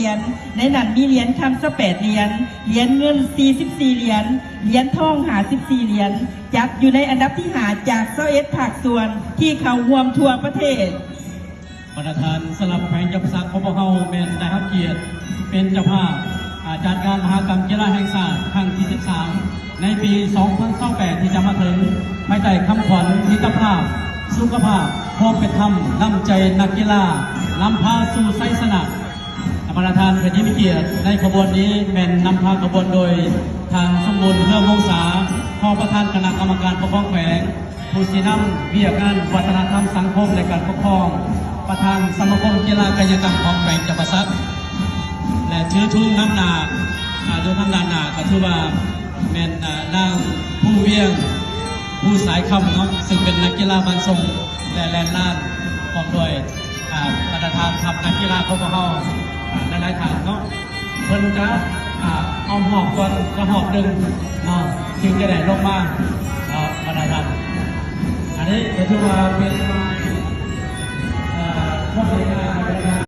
เหรียญในนั้นมีเหรียญคำ18เหรียญเหรียญเงิน44เหรียญเหรียญทอง54เหรียญจัดอยู่ในอันดับที่5จาก21ภาคส่วนที่เข้าร่วมทั่วประเทศประธานสลับแขวงจำปาสักของพวกเราเป็นได้รับเกียรติเป็นเจ้าภาพจัดการมหกรรมกีฬาแห่งชาติครั้งที่13ในปี 2028 ที่จะมาถึงภายใต้คำขวัญมิตรภาพสุขภาพความเป็นธรรมนำใจนักกีฬานำพาสู่ชัยชนะประธานเป็นที่มีเกียรติในขบวนนี้เป็นนำพาขบวนโดยทางสมบูรณ์เพื่อวงศาพ่อประธานคณะกรรมการปกครองแขวงผู้ชี้นำเบี้ยงานวัฒนธรรมสังคมและการปกครองประธานสมาคมกีฬากายกรรมของแขวงจำปาสักและชื่อทุ่งน้ำนาดูทางด้านหน้าก็ถือว่าเป็นนางผู้เวียงผู้สายคำเนาะซึ่งเป็นนักกีฬาบันทรงและแลนด์ลานพร้อมด้วยประธานทัพนักกีฬาของพวกเราหลายๆทางเนาะเพิ่นจะเอาหอบก่อนจะหอบดึงจึงจะได้ลงมาประธานอันนี้ก็ถือว่าเป็น